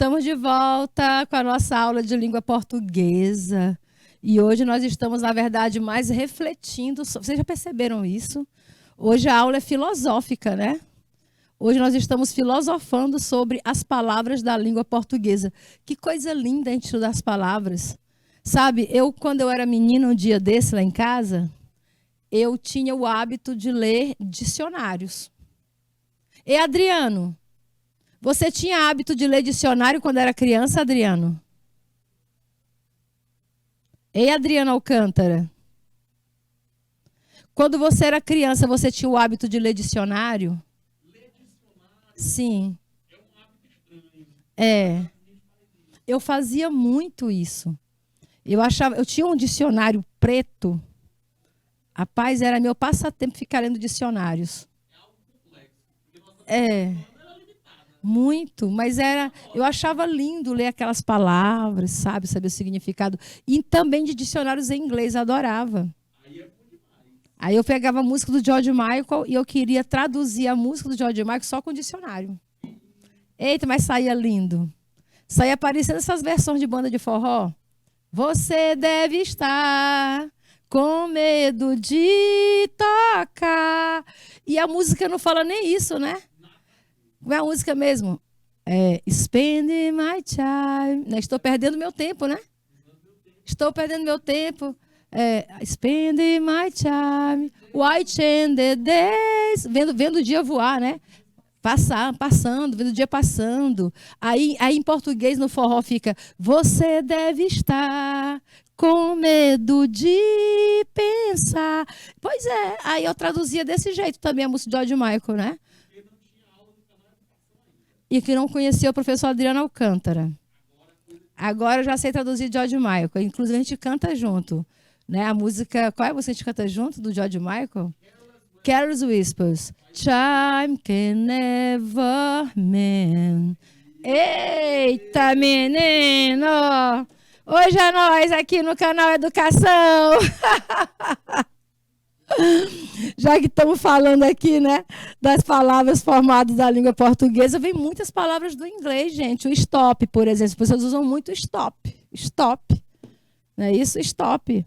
Estamos de volta com a nossa aula de língua portuguesa. E hoje nós estamos, na verdade, mais refletindo. Vocês já perceberam isso? Hoje a aula é filosófica, né? Hoje nós estamos filosofando sobre as palavras da língua portuguesa. Que coisa linda a gente estudar as palavras. Sabe, quando eu era menina, um dia desse lá em casa, eu tinha o hábito de ler dicionários. E Adriano, você tinha hábito de ler dicionário quando era criança, Adriano? Ei, Adriano Alcântara. Quando você era criança, você tinha o hábito de ler dicionário? Ler dicionário? Sim. É um hábito estranho. É. Eu fazia muito isso. Eu tinha um dicionário preto. Rapaz, era meu passatempo ficar lendo dicionários. É algo complexo. É. Muito, mas eu achava lindo ler aquelas palavras, saber o significado. E também de dicionários em inglês, adorava. Aí eu pegava a música do George Michael e eu queria traduzir a música do George Michael só com dicionário. Eita, mas saía lindo. Saía parecendo essas versões de banda de forró. Você deve estar com medo de tocar. E a música não fala nem isso, né? Como é a música mesmo? Spending my time. Estou perdendo meu tempo, né? Estou perdendo meu tempo. Spending my time. White and the days. Vendo o dia voar, né? Passando, vendo o dia passando. Aí em português, no forró, fica: você deve estar com medo de pensar. Pois é, aí eu traduzia desse jeito também a música de George Michael, né? E que não conhecia o professor Adriano Alcântara. Agora eu já sei traduzir George Michael. Inclusive a gente canta junto. Né? A música, qual é a música que a gente canta junto do George Michael? Careless Whispers. Time can never mend. Eita, menino! Hoje é nós aqui no canal Educação. Já que estamos falando aqui, né, das palavras formadas da língua portuguesa, vem muitas palavras do inglês, gente. O stop, por exemplo, as pessoas usam muito stop. Stop. Não é isso? Stop.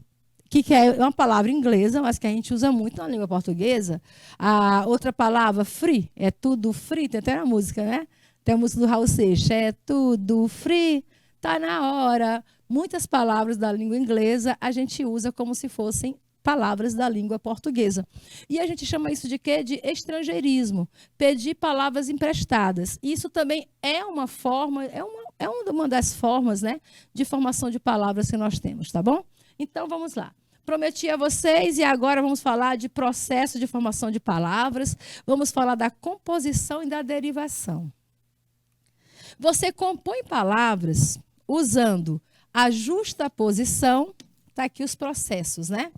Que é uma palavra inglesa, mas que a gente usa muito na língua portuguesa. A outra palavra, free, é tudo free. Tem até uma música, né? Tem a música do Raul Seixas, é tudo free, tá na hora. Muitas palavras da língua inglesa a gente usa como se fossem palavras da língua portuguesa. E a gente chama isso de quê? De estrangeirismo. Pedir palavras emprestadas. Isso também é uma forma, é uma das formas, né, de formação de palavras que nós temos, tá bom? Então, vamos lá. Prometi a vocês e agora vamos falar de processo de formação de palavras. Vamos falar da composição e da derivação. Você compõe palavras usando a justaposição. Está aqui os processos, né?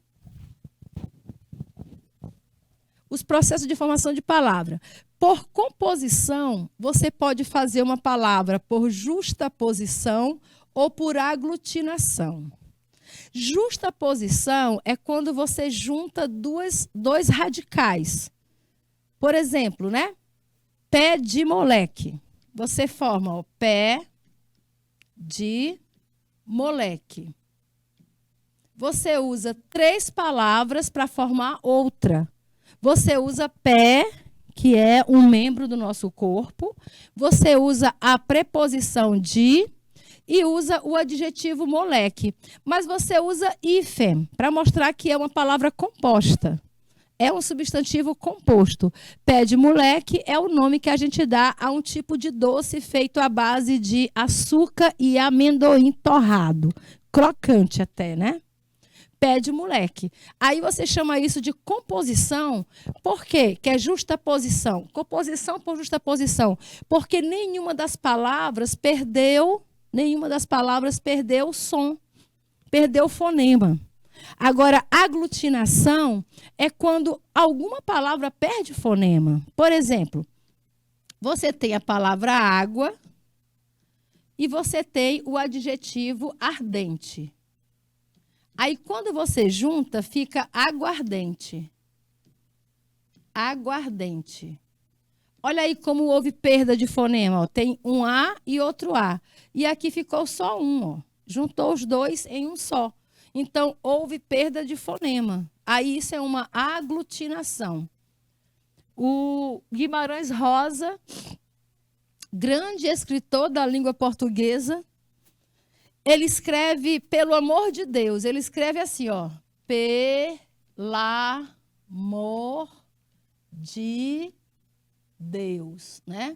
Os processos de formação de palavra. Por composição, você pode fazer uma palavra por justaposição ou por aglutinação. Justaposição é quando você junta dois radicais. Por exemplo, né? Pé de moleque. Você forma o pé de moleque. Você usa 3 palavras para formar outra. Você usa pé, que é um membro do nosso corpo. Você usa a preposição de e usa o adjetivo moleque. Mas você usa hífen para mostrar que é uma palavra composta. É um substantivo composto. Pé de moleque é o nome que a gente dá a um tipo de doce feito à base de açúcar e amendoim torrado. Crocante até, né? Pé de moleque. Aí você chama isso de composição. Por quê? Que é justaposição. Composição por justaposição. Porque nenhuma das palavras perdeu o som, perdeu o fonema. Agora, aglutinação é quando alguma palavra perde fonema. Por exemplo, você tem a palavra água e você tem o adjetivo ardente. Aí, quando você junta, fica aguardente. Aguardente. Olha aí como houve perda de fonema. Ó. Tem um A e outro A. E aqui ficou só um. Ó. Juntou os dois em um só. Então, houve perda de fonema. Aí isso é uma aglutinação. O Guimarães Rosa, grande escritor da língua portuguesa, ele escreve, pelo amor de Deus, ele escreve assim, ó, pelo amor de Deus, né?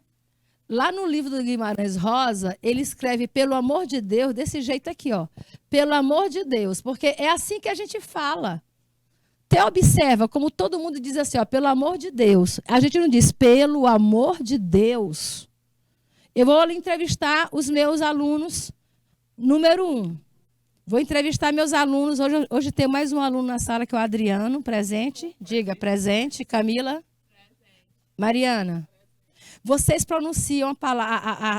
Lá no livro do Guimarães Rosa, ele escreve pelo amor de Deus, desse jeito aqui, ó, pelo amor de Deus, porque é assim que a gente fala. Você observa como todo mundo diz assim, ó, pelo amor de Deus. A gente não diz pelo amor de Deus. Eu vou entrevistar os meus alunos, número 1. Vou entrevistar meus alunos. Hoje tem mais um aluno na sala, que é o Adriano, presente. Diga, presente. Camila? Presente. Mariana? Vocês pronunciam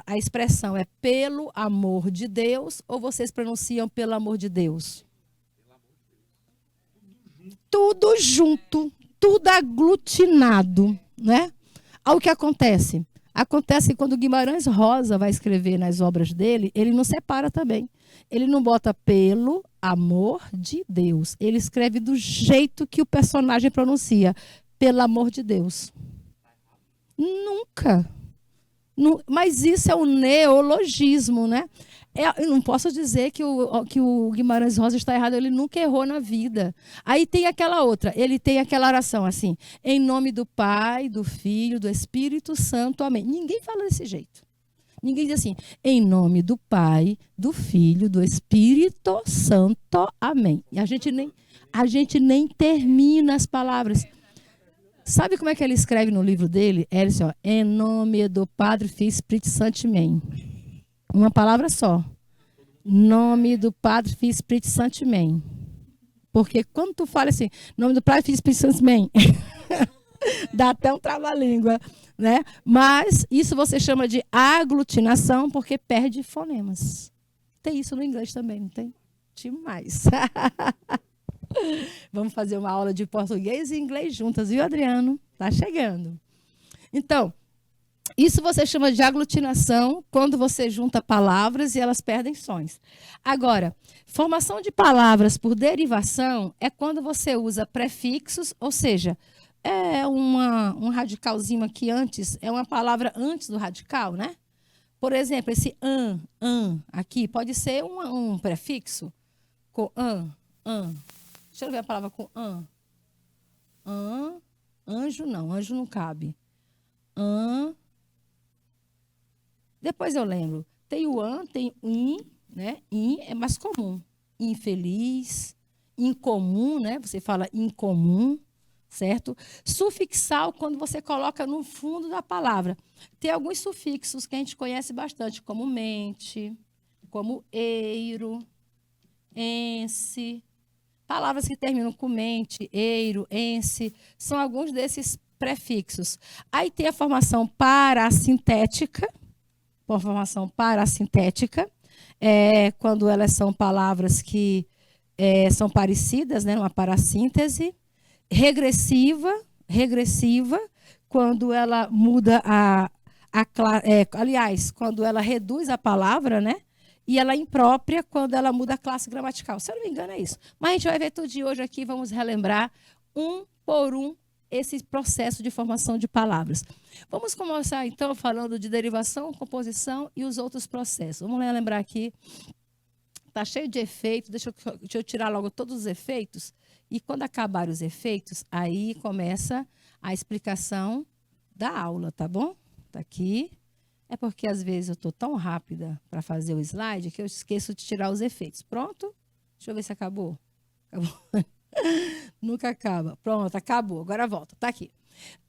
a expressão é pelo amor de Deus ou vocês pronunciam pelo amor de Deus? Tudo junto, tudo aglutinado, né? Olha o que acontece. Acontece que quando Guimarães Rosa vai escrever nas obras dele, ele não separa também. Ele não bota pelo amor de Deus. Ele escreve do jeito que o personagem pronuncia. Pelo amor de Deus. Nunca. Mas isso é um neologismo, né? Eu não posso dizer que o Guimarães Rosa está errado, ele nunca errou na vida. Aí tem aquela outra, ele tem aquela oração assim, em nome do Pai, do Filho, do Espírito Santo, amém. Ninguém fala desse jeito. Ninguém diz assim, em nome do Pai, do Filho, do Espírito Santo, amém. E a gente nem termina as palavras. Sabe como é que ele escreve no livro dele? Ele diz, ó, em nome do Padre, Filho e Espírito Santo, amém. Uma palavra só. Nome do Padre, Filho e Espírito Santo, amém. Porque quando tu fala assim, nome do Pai, Filho e Espírito Santo, amém, dá até um trava-língua, né? Mas isso você chama de aglutinação porque perde fonemas. Tem isso no inglês também, não tem? Demais. Vamos fazer uma aula de português e inglês juntas, viu, Adriano? Tá chegando. Então, isso você chama de aglutinação quando você junta palavras e elas perdem sons. Agora, formação de palavras por derivação é quando você usa prefixos, ou seja, é um radicalzinho aqui antes, é uma palavra antes do radical, né? Por exemplo, esse aqui pode ser um prefixo com Deixa eu ver a palavra com anjo não cabe. Depois eu lembro. Tem o tem o in, né? In é mais comum. Infeliz, incomum, né? Você fala incomum, certo? Sufixal, quando você coloca no fundo da palavra. Tem alguns sufixos que a gente conhece bastante, como mente, como eiro, ense. Palavras que terminam com mente, eiro, ense, são alguns desses prefixos. Aí tem a formação parasintética. Quando elas são palavras que são parecidas, né, uma parassíntese. Regressiva, quando ela muda aliás, quando ela reduz a palavra, né? E ela é imprópria quando ela muda a classe gramatical. Se eu não me engano, é isso. Mas a gente vai ver tudo de hoje aqui, vamos relembrar um por um esse processo de formação de palavras. Vamos começar, então, falando de derivação, composição e os outros processos. Vamos lembrar aqui. Está cheio de efeitos. Deixa eu tirar logo todos os efeitos. E quando acabar os efeitos, aí começa a explicação da aula, tá bom? Está aqui. É porque, às vezes, eu estou tão rápida para fazer o slide que eu esqueço de tirar os efeitos. Pronto? Deixa eu ver se acabou. Acabou. Nunca acaba. Pronto, acabou. Agora volta. Está aqui.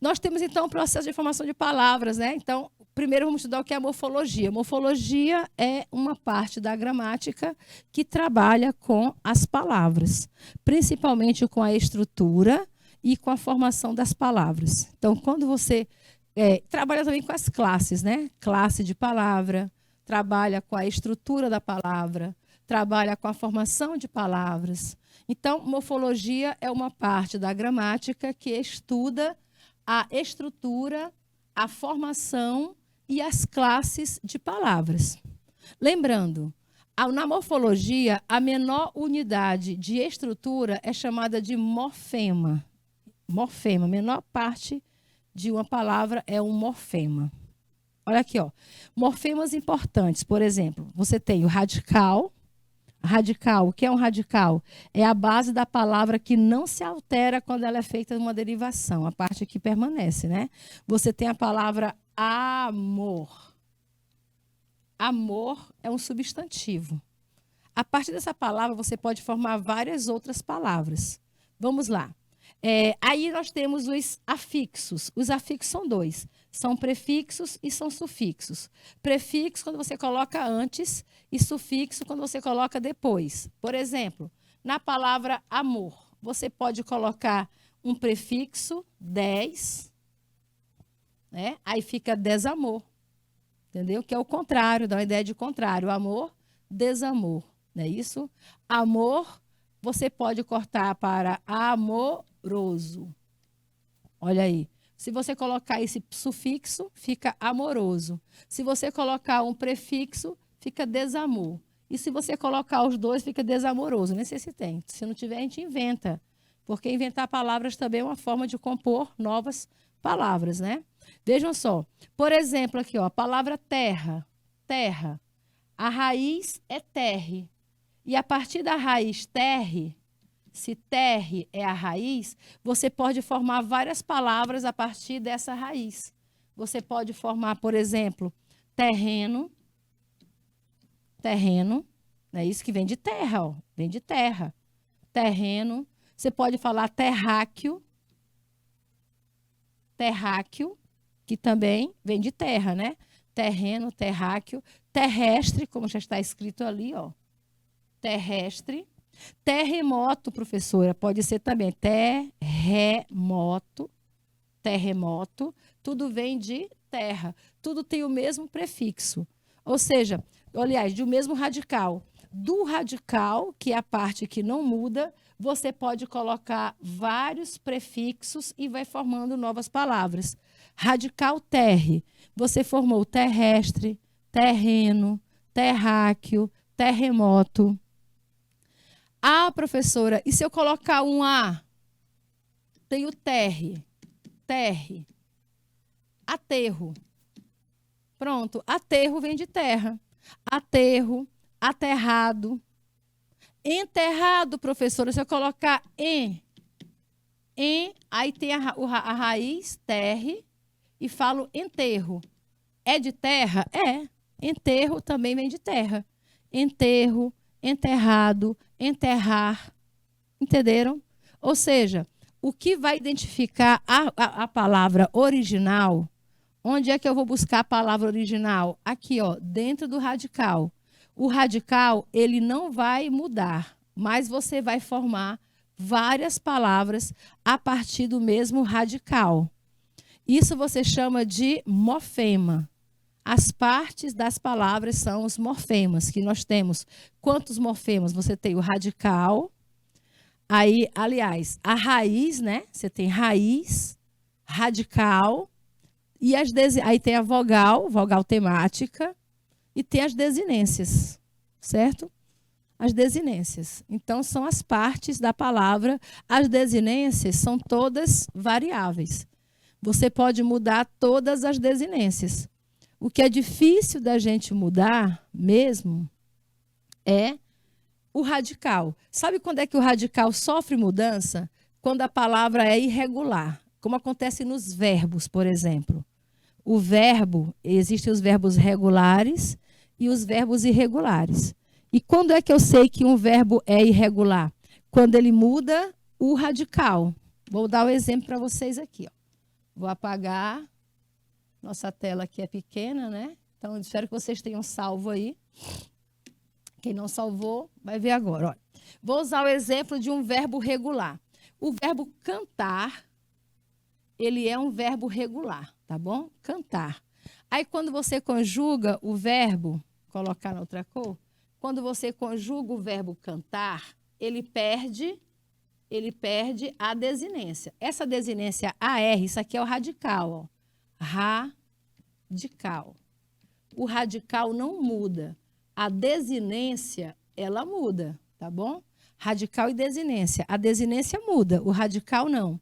Nós temos, então, o processo de formação de palavras, né? Então, primeiro vamos estudar o que é a morfologia. Morfologia é uma parte da gramática que trabalha com as palavras, principalmente com a estrutura e com a formação das palavras. Então, quando você trabalha também com as classes, né? Classe de palavra, trabalha com a estrutura da palavra, trabalha com a formação de palavras. Então, morfologia é uma parte da gramática que estuda a estrutura, a formação e as classes de palavras. Lembrando, na morfologia, a menor unidade de estrutura é chamada de morfema. Morfema, a menor parte de uma palavra é um morfema. Olha aqui, ó. Morfemas importantes, por exemplo, você tem o radical. Radical, o que é um radical? É a base da palavra que não se altera quando ela é feita numa derivação, a parte que permanece, né? Você tem a palavra amor. Amor é um substantivo. A partir dessa palavra, você pode formar várias outras palavras. Vamos lá. Aí nós temos os afixos. Os afixos são dois. São prefixos e são sufixos. Prefixo quando você coloca antes e sufixo quando você coloca depois. Por exemplo, na palavra amor, você pode colocar um prefixo, 10, né? Aí fica desamor. Entendeu? Que é o contrário, dá uma ideia de contrário. Amor, desamor. Não é isso? Amor, você pode cortar para amoroso. Olha aí. Se você colocar esse sufixo, fica amoroso. Se você colocar um prefixo, fica desamor. E se você colocar os dois, fica desamoroso. Nem sei se tem. Se não tiver, a gente inventa. Porque inventar palavras também é uma forma de compor novas palavras, né? Vejam só. Por exemplo, aqui, ó, a palavra terra. Terra. A raiz é terre. E a partir da raiz terre, se terre é a raiz, você pode formar várias palavras a partir dessa raiz. Você pode formar, por exemplo, terreno. Terreno, é isso que vem de terra, ó, vem de terra. Terreno. Você pode falar terráqueo. Terráqueo, que também vem de terra, né? Terreno, terráqueo. Terrestre, como já está escrito ali, ó. Terrestre. Terremoto, professora, pode ser também terremoto. Terremoto. Tudo vem de terra. Tudo tem o mesmo prefixo. Ou seja, aliás, do mesmo radical. Do radical, que é a parte que não muda, você pode colocar vários prefixos e vai formando novas palavras. Radical terre. Você formou terrestre, terreno, terráqueo, terremoto. Ah, professora, e se eu colocar um A? Tem o terre. Terre. Aterro. Pronto, aterro vem de terra. Aterro, aterrado. Enterrado, professora, se eu colocar aí tem a raiz, terre, e falo enterro. É de terra? É. Enterro também vem de terra. Enterro, enterrado, enterrar. Entenderam? Ou seja, o que vai identificar a palavra original, onde é que eu vou buscar a palavra original? Aqui, ó, dentro do radical. O radical, ele não vai mudar, mas você vai formar várias palavras a partir do mesmo radical. Isso você chama de morfema. As partes das palavras são os morfemas que nós temos. Quantos morfemas? Você tem o radical, aí, aliás, a raiz, né? Você tem raiz, radical, e aí tem a vogal, vogal temática, e tem as desinências, certo? As desinências. Então, são as partes da palavra. As desinências são todas variáveis. Você pode mudar todas as desinências. O que é difícil da gente mudar mesmo é o radical. Sabe quando é que o radical sofre mudança? Quando a palavra é irregular, como acontece nos verbos, por exemplo. O verbo, existem os verbos regulares e os verbos irregulares. E quando é que eu sei que um verbo é irregular? Quando ele muda o radical. Vou dar o exemplo para vocês aqui, ó. Vou apagar. Nossa tela aqui é pequena, né? Então, espero que vocês tenham salvo aí. Quem não salvou, vai ver agora. Olha. Vou usar o exemplo de um verbo regular. O verbo cantar, ele é um verbo regular, tá bom? Cantar. Aí, quando você conjuga o verbo, colocar na outra cor, quando você conjuga o verbo cantar, ele perde a desinência. Essa desinência AR, isso aqui é o radical, ó. Radical. O radical não muda. A desinência, ela muda, tá bom? Radical e desinência. A desinência muda, o radical não.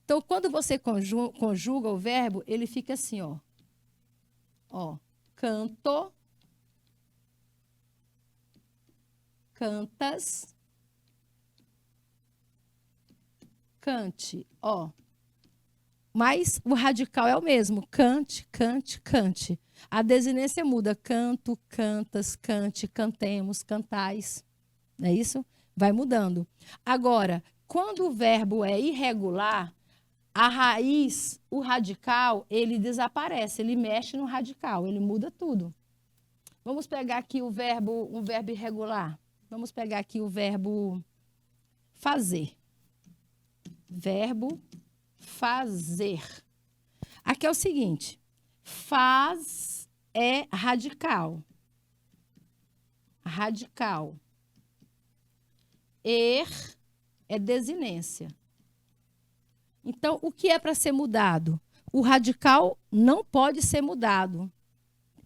Então, quando você conjuga o verbo, ele fica assim, ó. Ó, canto, cantas, cante, ó. Mas o radical é o mesmo, cante, cante, cante. A desinência muda, canto, cantas, cante, cantemos, cantais. Não é isso? Vai mudando. Agora, quando o verbo é irregular, a raiz, o radical, ele desaparece, ele mexe no radical, ele muda tudo. Vamos pegar aqui um verbo irregular. Vamos pegar aqui o verbo fazer. Verbo fazer. Aqui é o seguinte, faz é radical. Radical. É desinência. Então, o que é para ser mudado? O radical não pode ser mudado.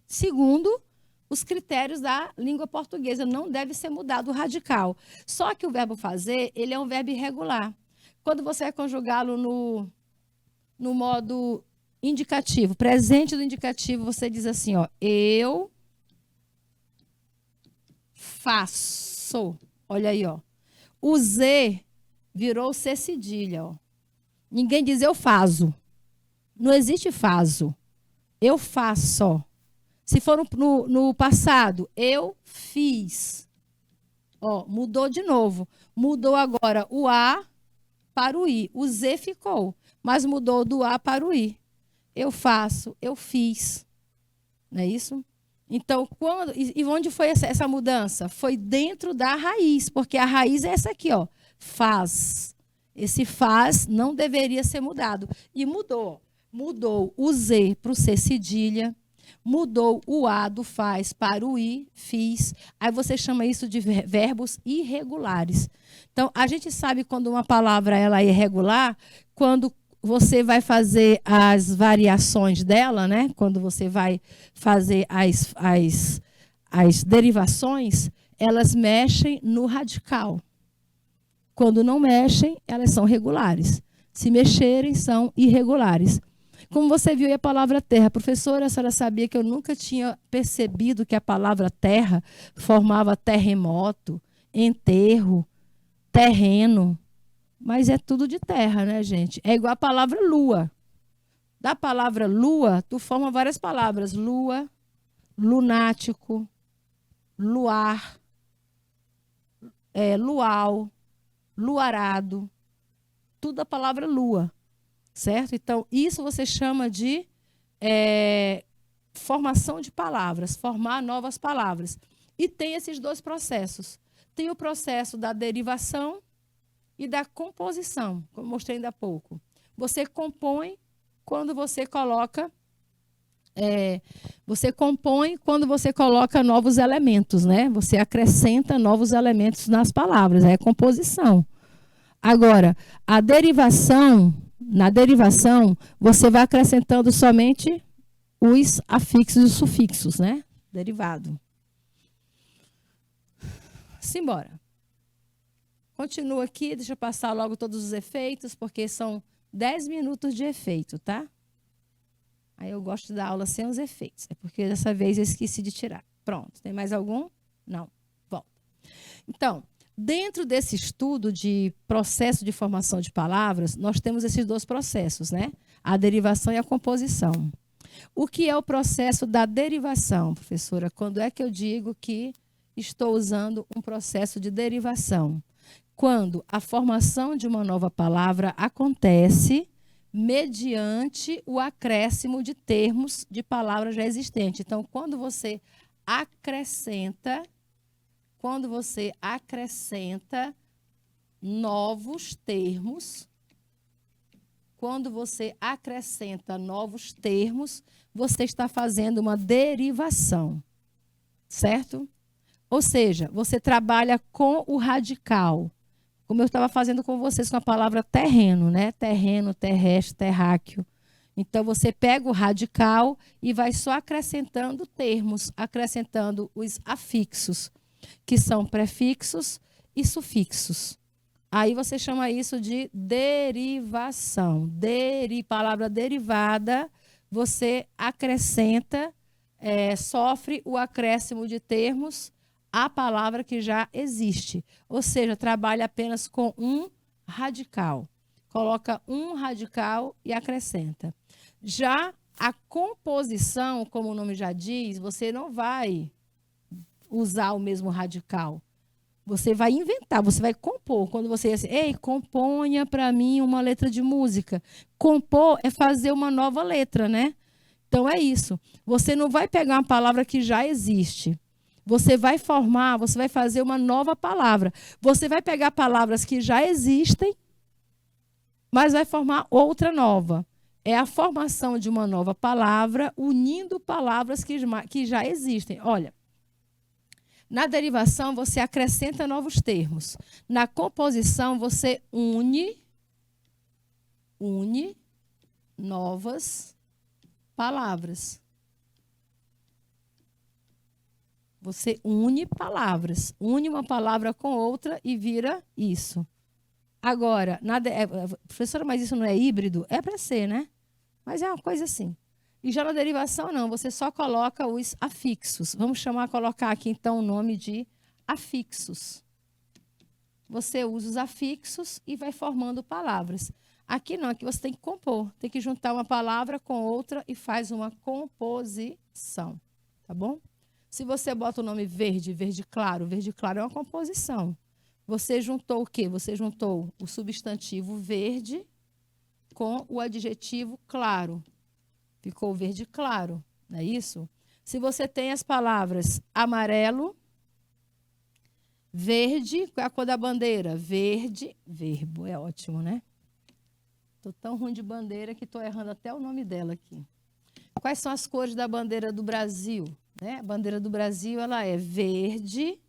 Segundo os critérios da língua portuguesa, não deve ser mudado o radical. Só que o verbo fazer, ele é um verbo irregular. Quando você vai conjugá-lo no modo indicativo, presente do indicativo, você diz assim, ó, eu faço. Olha aí, ó. O Z virou C cedilha, ó. Ninguém diz eu faço. Não existe faço. Eu faço. Se for no passado, eu fiz. Ó, mudou de novo. Mudou agora o A para o I. O Z ficou, mas mudou do A para o I. Eu faço, eu fiz. Não é isso? Então, e onde foi essa mudança? Foi dentro da raiz, porque a raiz é essa aqui, ó. Faz. Esse faz não deveria ser mudado. E mudou. Mudou o Z para o C cedilha. Mudou o A do faz para o I, fiz. Aí você chama isso de verbos irregulares. Então, a gente sabe quando uma palavra ela é irregular, quando você vai fazer as variações dela, né? Quando você vai fazer as derivações, elas mexem no radical. Quando não mexem, elas são regulares. Se mexerem, são irregulares. Como você viu aí a palavra terra, professora, a senhora sabia que eu nunca tinha percebido que a palavra terra formava terremoto, enterro, terreno. Mas é tudo de terra, né, gente? É igual a palavra lua. Da palavra lua, tu forma várias palavras. Lua, lunático, luar, luau, luarado. Tudo a palavra lua. Certo? Então, isso você chama de formação de palavras, formar novas palavras. E tem esses dois processos. Tem o processo da derivação e da composição, como mostrei ainda há pouco. Você compõe quando você coloca... você compõe quando você coloca novos elementos, né? Você acrescenta novos elementos nas palavras, é composição. Agora, a derivação... Na derivação, você vai acrescentando somente os afixos e os sufixos, né? Derivado. Simbora. Continua aqui, deixa eu passar logo todos os efeitos, porque são 10 minutos de efeito, tá? Aí eu gosto de dar aula sem os efeitos. É porque dessa vez eu esqueci de tirar. Pronto. Tem mais algum? Não. Volta. Então... Dentro desse estudo de processo de formação de palavras, nós temos esses dois processos, né? A derivação e a composição. O que é o processo da derivação, professora? Quando é que eu digo que estou usando um processo de derivação? Quando a formação de uma nova palavra acontece mediante o acréscimo de termos de palavras já existentes. Então, quando você acrescenta novos termos, você está fazendo uma derivação, certo? Ou seja, você trabalha com o radical, como eu estava fazendo com vocês com a palavra terreno, né? Terreno, terrestre, terráqueo. Então, você pega o radical e vai só acrescentando termos, acrescentando os afixos, que são prefixos e sufixos. Aí você chama isso de derivação. Palavra derivada, você acrescenta, sofre o acréscimo de termos à palavra que já existe. Ou seja, trabalha apenas com um radical. Coloca um radical e acrescenta. Já a composição, como o nome já diz, você não vai usar o mesmo radical. Você vai inventar, você vai compor. Quando você diz assim, ei, componha para mim uma letra de música. Compor é fazer uma nova letra, né? Então é isso. Você não vai pegar uma palavra que já existe. Você vai formar, você vai fazer uma nova palavra. Você vai pegar palavras que já existem, mas vai formar outra nova. É a formação de uma nova palavra, unindo palavras que já existem. Olha, na derivação, você acrescenta novos termos. Na composição, você une novas palavras. Você une palavras. Une uma palavra com outra e vira isso. Agora, professora, mas isso não é híbrido? É para ser, né? Mas é uma coisa assim. E já na derivação, não. Você só coloca os afixos. Vamos colocar aqui, então, o nome de afixos. Você usa os afixos e vai formando palavras. Aqui não, aqui você tem que compor. Tem que juntar uma palavra com outra e faz uma composição. Tá bom? Se você bota o nome verde, verde claro é uma composição. Você juntou o quê? Você juntou o substantivo verde com o adjetivo claro. Ficou verde claro, não é isso? Se você tem as palavras amarelo, verde, qual é a cor da bandeira? Verde, verbo, é ótimo, né? Estou tão ruim de bandeira que estou errando até o nome dela aqui. Quais são as cores da bandeira do Brasil? Né? A bandeira do Brasil, ela é verde,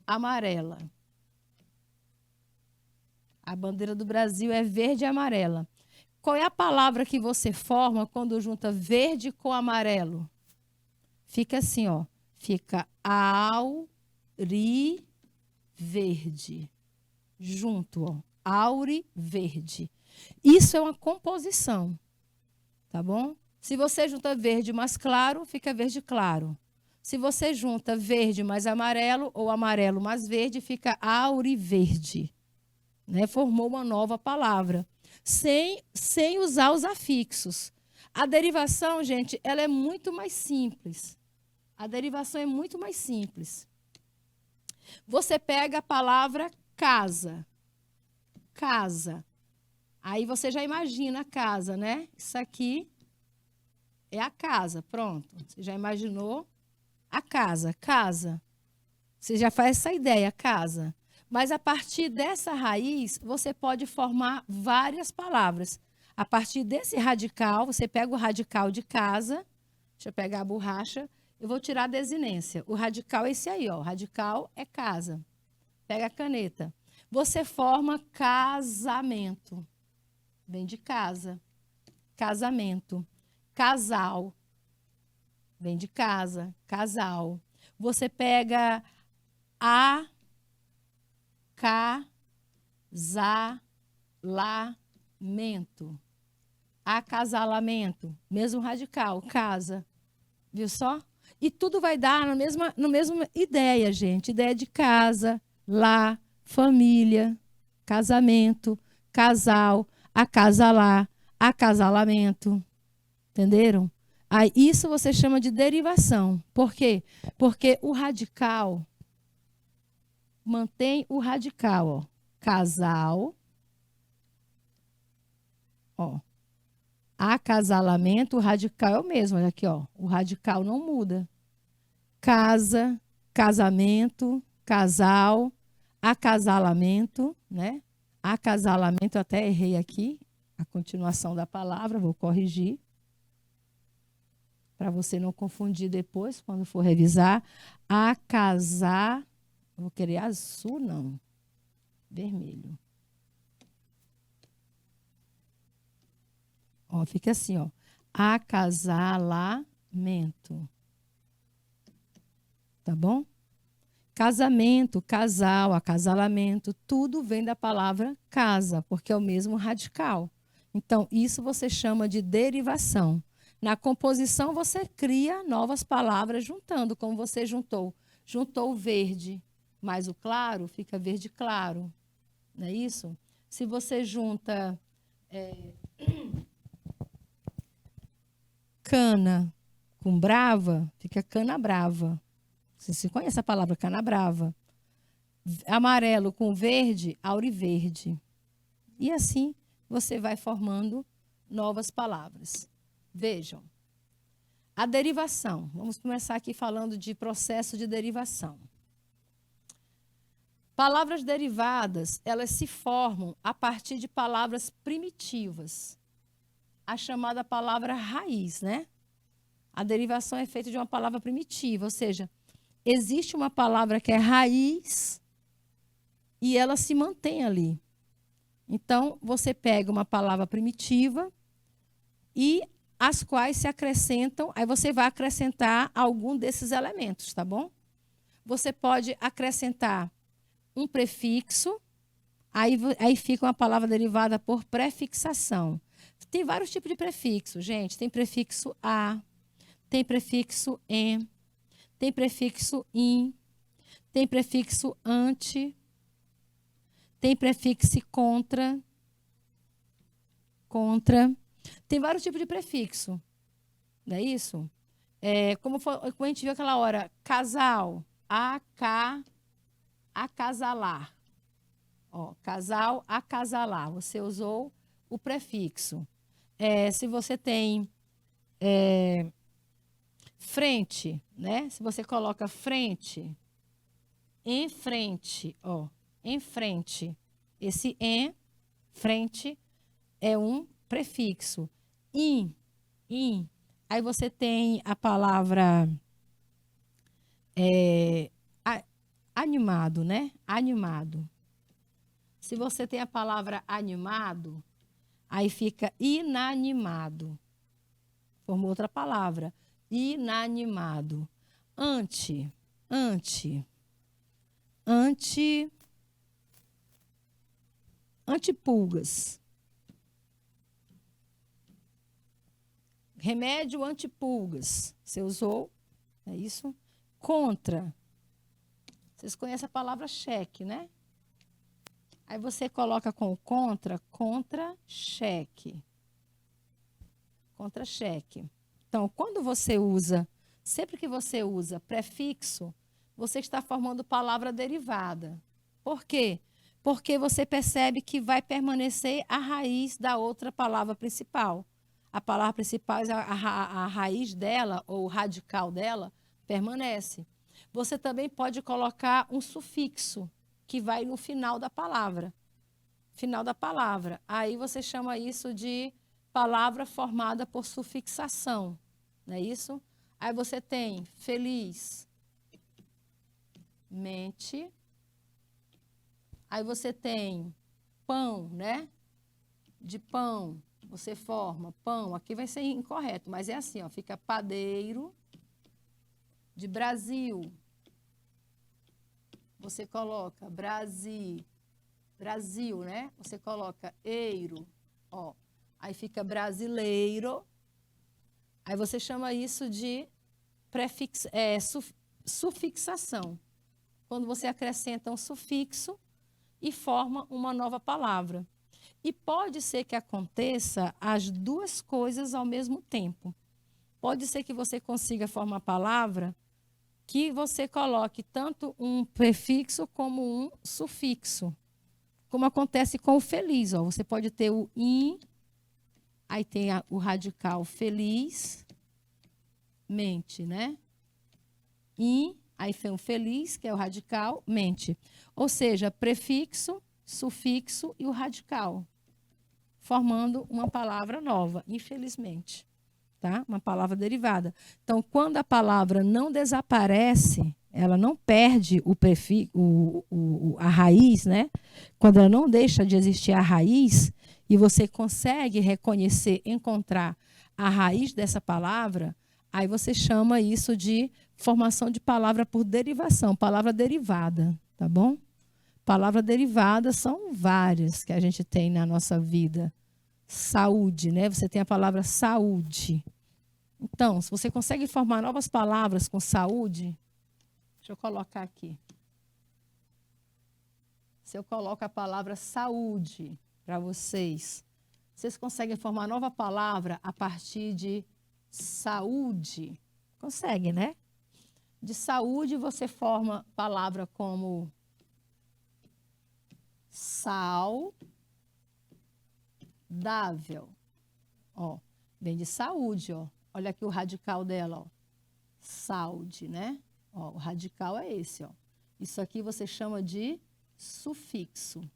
amarela. A bandeira do Brasil é verde e amarela. Qual é a palavra que você forma quando junta verde com amarelo? Fica assim, ó. Fica auriverde. Junto, ó. Auriverde. Isso é uma composição. Tá bom? Se você junta verde mais claro, fica verde claro. Se você junta verde mais amarelo ou amarelo mais verde, fica auriverde. Né? Formou uma nova palavra. Sem usar os afixos. A derivação, gente, ela é muito mais simples. A derivação é muito mais simples. Você pega a palavra casa. Casa. Aí você já imagina a casa, né? Isso aqui é a casa, pronto. Você já imaginou a casa, casa. Você já faz essa ideia, casa. Mas a partir dessa raiz, você pode formar várias palavras. A partir desse radical, você pega o radical de casa, deixa eu pegar a borracha, eu vou tirar a desinência. O radical é esse aí, ó. O radical é casa. Pega a caneta. Você forma casamento. Vem de casa. Casamento. Casal. Vem de casa. Casal. Você pega acasalamento. Acasalamento. Mesmo radical. Casa. Viu só? E tudo vai dar na mesma ideia, gente. Ideia de casa, lá, família, casamento, casal, acasalar, acasalamento. Entenderam? Aí, isso você chama de derivação. Por quê? Porque o radical mantém o radical, ó. Casal, ó. Acasalamento, o radical é o mesmo, olha aqui, ó. O radical não muda. Casa, casamento, casal, acasalamento, né? Acasalamento, até errei aqui a continuação da palavra, vou corrigir. Para você não confundir depois, quando for revisar. Acasar, vou querer azul, não. Vermelho. Ó, fica assim, ó. Acasalamento. Tá bom? Casamento, casal, acasalamento, tudo vem da palavra casa, porque é o mesmo radical. Então, isso você chama de derivação. Na composição, você cria novas palavras juntando, como você juntou. Juntou o verde mais o claro, fica verde claro. Não é isso? Se você junta cana com brava, fica cana brava. Você conhece a palavra cana brava? Amarelo com verde, auriverde. E assim você vai formando novas palavras. Vejam. A derivação. Vamos começar aqui falando de processo de derivação. Palavras derivadas, elas se formam a partir de palavras primitivas. A chamada palavra raiz, né? A derivação é feita de uma palavra primitiva, ou seja, existe uma palavra que é raiz e ela se mantém ali. Então, você pega uma palavra primitiva e as quais se acrescentam, aí você vai acrescentar algum desses elementos, tá bom? Você pode acrescentar um prefixo, aí fica uma palavra derivada por prefixação. Tem vários tipos de prefixo, gente. Tem prefixo a, tem prefixo em, tem prefixo in, tem prefixo ante, tem prefixo contra. Tem vários tipos de prefixo. Não é isso? Como a gente viu aquela hora, casal, acasalar. Ó, casal, acasalar. Você usou o prefixo. Se você tem frente, né? Se você coloca frente, em frente, ó, em frente. Esse em, frente, é um prefixo. In. Aí você tem a palavra animado, né? Animado. Se você tem a palavra animado, aí fica inanimado. Formou outra palavra. Inanimado. Antipulgas. Remédio antipulgas. Você usou? É isso? Contra. Vocês conhecem a palavra cheque, né? Aí você coloca com o contra-cheque. Contra-cheque. Então, quando você usa, sempre que você usa prefixo, você está formando palavra derivada. Por quê? Porque você percebe que vai permanecer a raiz da outra palavra principal. A palavra principal, a raiz dela, ou o radical dela, permanece. Você também pode colocar um sufixo, que vai no final da palavra. Final da palavra. Aí você chama isso de palavra formada por sufixação. Não é isso? Aí você tem feliz, mente. Aí você tem pão, né? De pão, você forma pão. Aqui vai ser incorreto, mas é assim, ó, fica padeiro. De Brasil, você coloca Brasil, né? Você coloca eiro, ó. Aí fica brasileiro. Aí você chama isso de sufixação. Quando você acrescenta um sufixo e forma uma nova palavra. E pode ser que aconteça as duas coisas ao mesmo tempo. Pode ser que você consiga formar palavra que você coloque tanto um prefixo como um sufixo. Como acontece com o feliz. Ó. Você pode ter o in, aí tem o radical feliz, mente, né? In, aí tem o feliz, que é o radical, mente. Ou seja, prefixo, sufixo e o radical, formando uma palavra nova, infelizmente. Tá? Uma palavra derivada. Então, quando a palavra não desaparece, ela não perde o prefixo, a raiz, né? Quando ela não deixa de existir a raiz e você consegue reconhecer, encontrar a raiz dessa palavra, aí você chama isso de formação de palavra por derivação, palavra derivada, tá bom? Palavra derivada são várias que a gente tem na nossa vida. Saúde, né? Você tem a palavra saúde. Então, se você consegue formar novas palavras com saúde, deixa eu colocar aqui. Se eu coloco a palavra saúde para vocês, vocês conseguem formar nova palavra a partir de saúde? Consegue, né? De saúde você forma palavra como saudável. Ó, vem de saúde, ó. Olha aqui o radical dela, ó. Saúde, né? Ó, o radical é esse, ó. Isso aqui você chama de sufixo.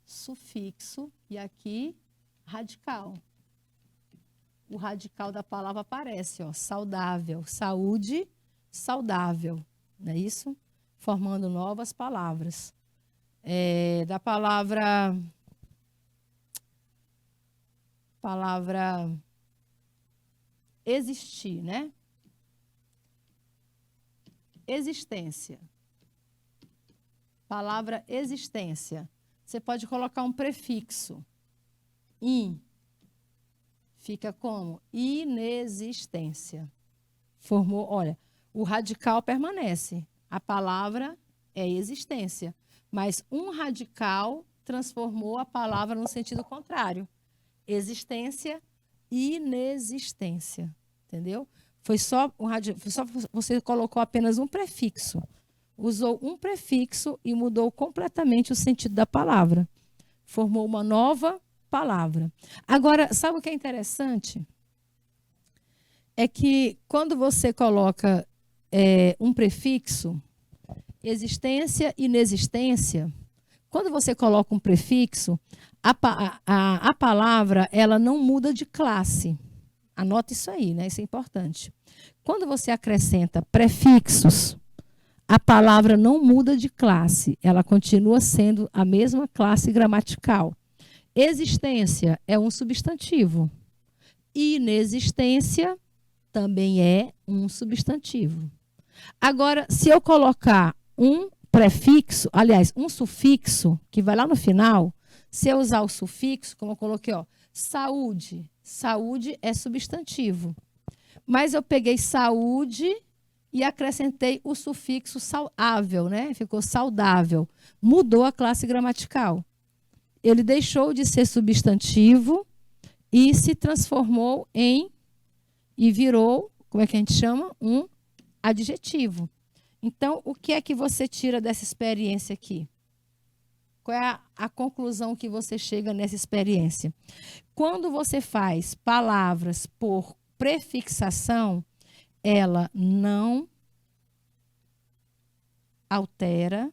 Sufixo e aqui radical. O radical da palavra aparece, ó, saudável, saúde, saudável, não é isso? Formando novas palavras. Da palavra existir, né? Existência. Palavra existência. Você pode colocar um prefixo. In. Fica como? Inexistência. Formou, olha, o radical permanece. A palavra é existência. Mas um radical transformou a palavra no sentido contrário. Existência, inexistência. Entendeu? Foi só você colocou apenas um prefixo. Usou um prefixo e mudou completamente o sentido da palavra. Formou uma nova palavra. Agora, sabe o que é interessante? É que quando você coloca um prefixo, existência, inexistência, quando você coloca um prefixo, a palavra ela não muda de classe. Anota isso aí, né? Isso é importante. Quando você acrescenta prefixos, a palavra não muda de classe, ela continua sendo a mesma classe gramatical. Existência é um substantivo. Inexistência também é um substantivo. Agora, se eu colocar um prefixo, aliás, um sufixo, que vai lá no final, se eu usar o sufixo, como eu coloquei, ó, saúde. Saúde é substantivo. Mas eu peguei saúde e acrescentei o sufixo saudável, né? Ficou saudável. Mudou a classe gramatical. Ele deixou de ser substantivo e se transformou e virou, como é que a gente chama? Um adjetivo. Então, o que é que você tira dessa experiência aqui? Qual é a conclusão que você chega nessa experiência? Quando você faz palavras por prefixação, ela não altera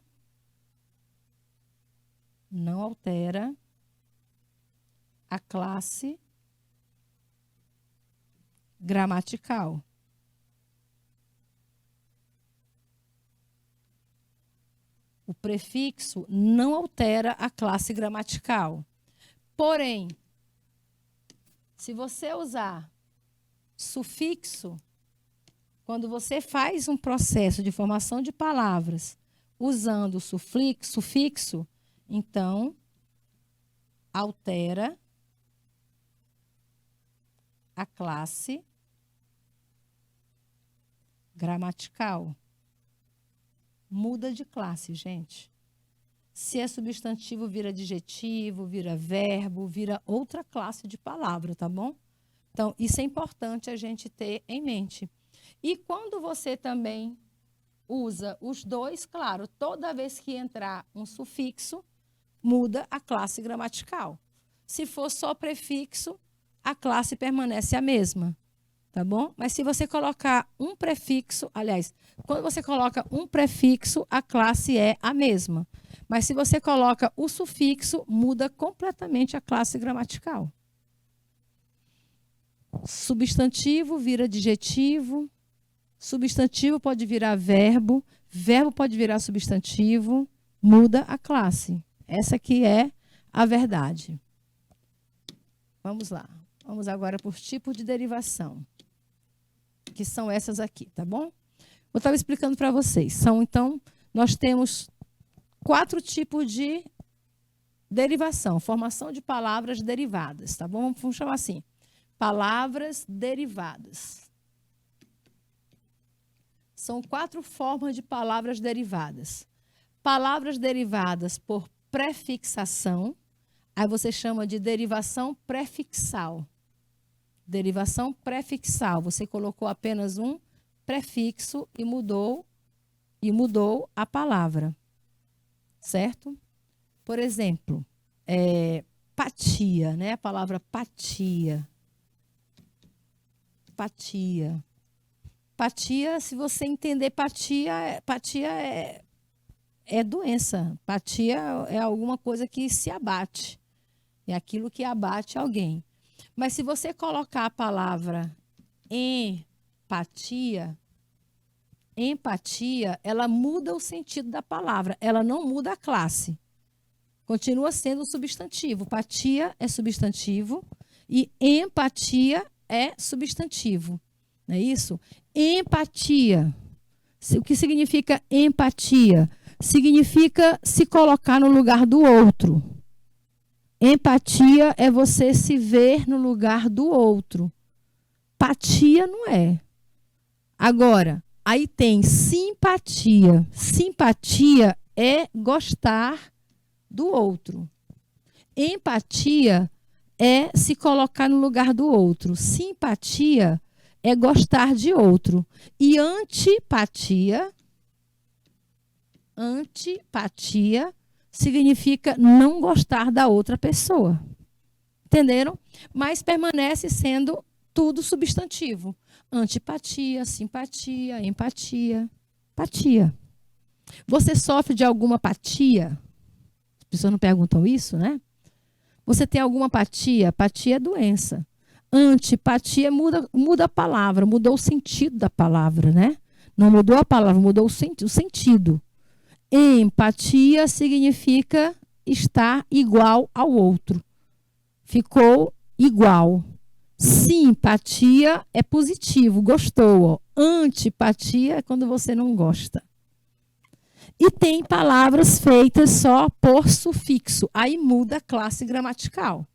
a classe gramatical. O prefixo não altera a classe gramatical. Porém, se você usar sufixo, quando você faz um processo de formação de palavras usando o sufixo, então altera a classe gramatical. Muda de classe, gente. Se é substantivo, vira adjetivo, vira verbo, vira outra classe de palavra, tá bom? Então, isso é importante a gente ter em mente. E quando você também usa os dois, claro, toda vez que entrar um sufixo, muda a classe gramatical. Se for só prefixo, a classe permanece a mesma. Tá bom? Mas se você colocar um prefixo, aliás, quando você coloca um prefixo, a classe é a mesma. Mas se você coloca o sufixo, muda completamente a classe gramatical. Substantivo vira adjetivo, substantivo pode virar verbo, verbo pode virar substantivo, muda a classe. Essa aqui é a verdade. Vamos lá. Vamos agora por tipo de derivação, que são essas aqui, tá bom? Eu estava explicando para vocês. Então, nós temos 4 tipos de derivação, formação de palavras derivadas, tá bom? Vamos chamar assim, palavras derivadas. São 4 formas de palavras derivadas. Palavras derivadas por prefixação, aí você chama de derivação prefixal. Derivação prefixal, você colocou apenas um prefixo e mudou a palavra, certo? Por exemplo, patia, né? A palavra patia. Patia. Patia, se você entender patia é doença. Patia é alguma coisa que se abate. É aquilo que abate alguém. Mas se você colocar a palavra empatia, ela muda o sentido da palavra. Ela não muda a classe. Continua sendo substantivo. Patia é substantivo e empatia é substantivo. Não é isso? Empatia. O que significa empatia? Significa se colocar no lugar do outro. Empatia é você se ver no lugar do outro. Patia não é. Agora, aí tem simpatia. Simpatia é gostar do outro. Empatia é se colocar no lugar do outro. Simpatia é gostar de outro. E antipatia significa não gostar da outra pessoa. Entenderam? Mas permanece sendo tudo substantivo. Antipatia, simpatia, empatia, patia. Você sofre de alguma apatia? As pessoas não perguntam isso, né? Você tem alguma apatia? Apatia é doença. Antipatia muda a palavra, mudou o sentido da palavra, né? Não mudou a palavra, mudou o sentido. Empatia significa estar igual ao outro. Ficou igual. Simpatia é positivo, gostou. Antipatia é quando você não gosta. E tem palavras feitas só por sufixo. Aí muda a classe gramatical.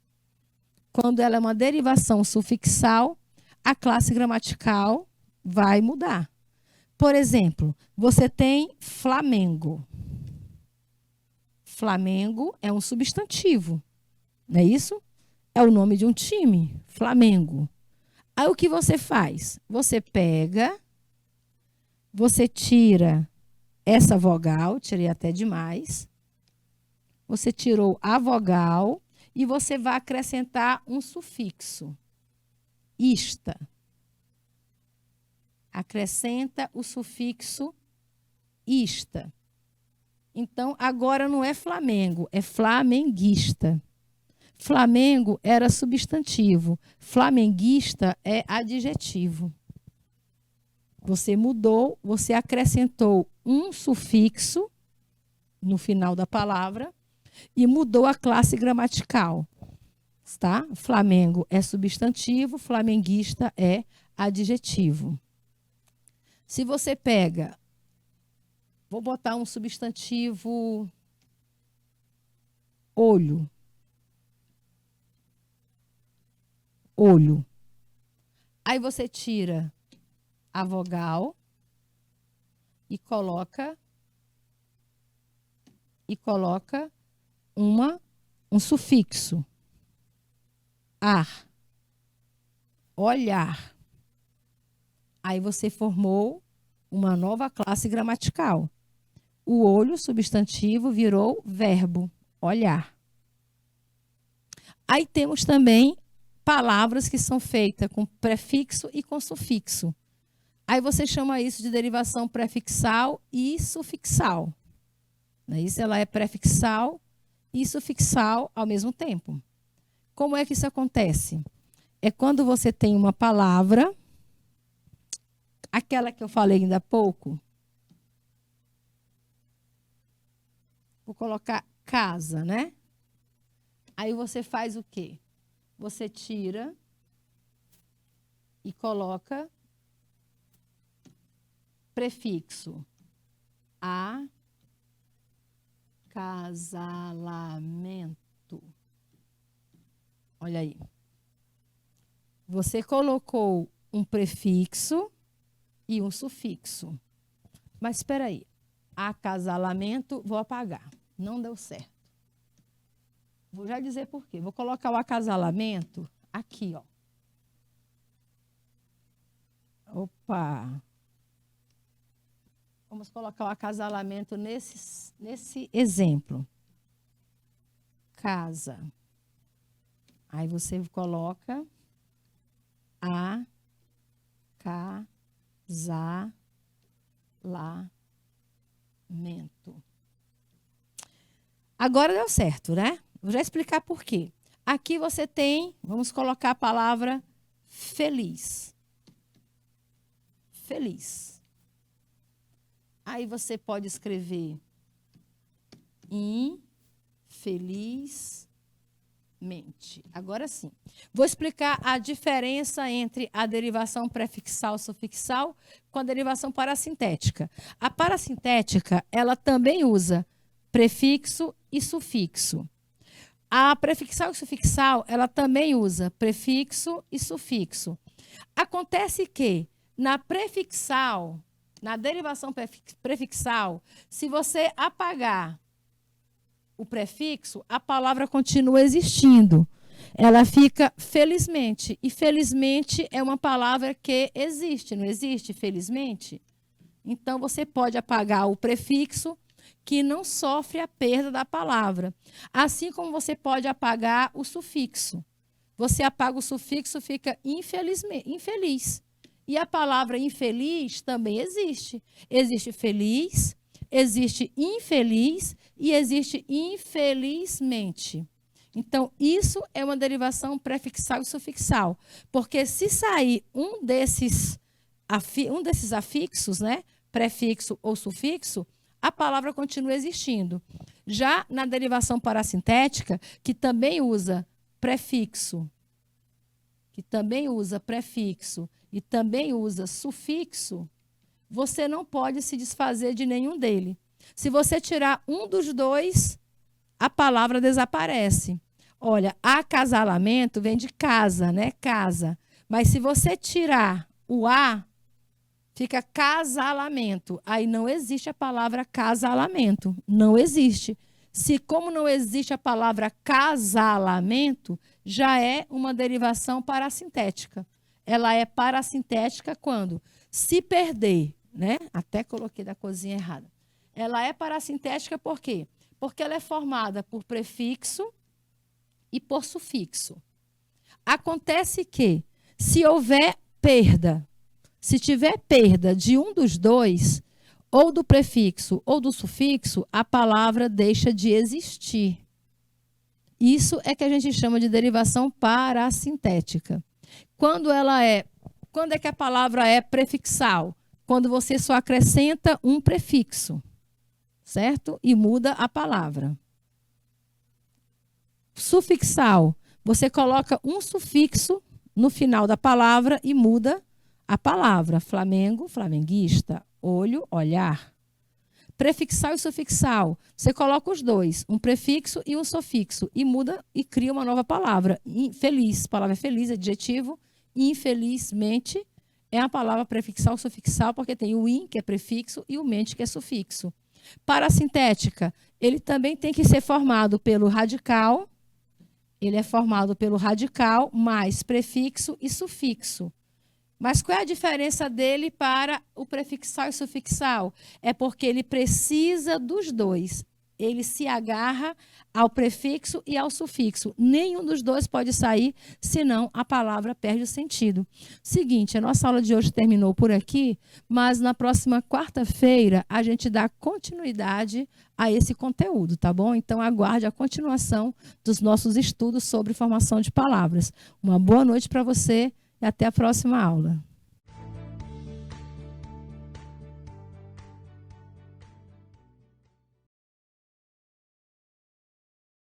Quando ela é uma derivação sufixal, a classe gramatical vai mudar. Por exemplo, você tem Flamengo. Flamengo é um substantivo, não é isso? É o nome de um time, Flamengo. Aí o que você faz? Você pega, você tira essa vogal, tirei até demais. Você tirou a vogal e você vai acrescentar um sufixo. Ista. Acrescenta o sufixo ista. Então, agora não é Flamengo, é flamenguista. Flamengo era substantivo. Flamenguista é adjetivo. Você mudou, você acrescentou um sufixo no final da palavra e mudou a classe gramatical. Tá? Flamengo é substantivo, flamenguista é adjetivo. Se você pega, vou botar um substantivo olho. Olho. Aí você tira a vogal e coloca um sufixo. Ar. Olhar. Aí você formou uma nova classe gramatical. O olho, substantivo, virou verbo, olhar. Aí temos também palavras que são feitas com prefixo e com sufixo. Aí você chama isso de derivação prefixal e sufixal. Isso ela é prefixal e sufixal ao mesmo tempo. Como é que isso acontece? É quando você tem uma palavra, aquela que eu falei ainda há pouco. Vou colocar casa, né? Aí você faz o quê? você tira e coloca prefixo acasalamento. Olha aí. Você colocou um prefixo e um sufixo. Mas espera aí. Acasalamento, vou apagar. Não deu certo. Vou já dizer por quê. Vou colocar o acasalamento aqui, ó. Opa! Vamos colocar o acasalamento nesse exemplo. Casa. Aí você coloca acasalamento. Agora deu certo, né? Vou já explicar por quê. Aqui você tem, vamos colocar a palavra feliz. Feliz. Aí você pode escrever infelizmente. Agora sim. Vou explicar a diferença entre a derivação prefixal sufixal com a derivação parassintética. A parassintética, ela também usa prefixo e sufixo. A prefixal e sufixal, ela também usa prefixo e sufixo. Acontece que na prefixal, na derivação prefixal, se você apagar o prefixo, a palavra continua existindo. Ela fica felizmente. E felizmente é uma palavra que existe, não existe? Felizmente. Então, você pode apagar o prefixo, que não sofre a perda da palavra. Assim como você pode apagar o sufixo. Você apaga o sufixo, fica infeliz. E a palavra infeliz também existe. Existe feliz, existe infeliz e existe infelizmente. Então, isso é uma derivação prefixal e sufixal. Porque se sair um desses afixos, né, prefixo ou sufixo, a palavra continua existindo. Já na derivação parassintética, que também usa prefixo, e também usa sufixo, você não pode se desfazer de nenhum dele. Se você tirar um dos dois, a palavra desaparece. Olha, acasalamento vem de casa, né? Casa. Mas se você tirar o a, fica casalamento. Aí não existe a palavra casalamento. Não existe. Como não existe a palavra casalamento, já é uma derivação parassintética. Ela é parassintética quando se perder, né? Até coloquei da cozinha errada. Ela é parassintética por quê? Porque ela é formada por prefixo e por sufixo. Acontece que, se houver perda, se tiver perda de um dos dois, ou do prefixo ou do sufixo, a palavra deixa de existir. Isso é que a gente chama de derivação parassintética. Quando é que a palavra é prefixal? Quando você só acrescenta um prefixo, certo? E muda a palavra. Sufixal, você coloca um sufixo no final da palavra e muda a palavra. Flamengo, flamenguista. Olho, olhar. Prefixal e sufixal, você coloca os dois, um prefixo e um sufixo, e muda e cria uma nova palavra. Feliz, palavra feliz, adjetivo. Infelizmente, é a palavra prefixal sufixal, porque tem o in, que é prefixo, e o mente, que é sufixo. Parassintética, ele também tem que ser formado pelo radical. Ele é formado pelo radical mais prefixo e sufixo. Mas qual é a diferença dele para o prefixal e sufixal? É porque ele precisa dos dois. Ele se agarra ao prefixo e ao sufixo. Nenhum dos dois pode sair, senão a palavra perde o sentido. Seguinte, a nossa aula de hoje terminou por aqui, mas na próxima quarta-feira a gente dá continuidade a esse conteúdo, tá bom? Então aguarde a continuação dos nossos estudos sobre formação de palavras. Uma boa noite para você. E até a próxima aula.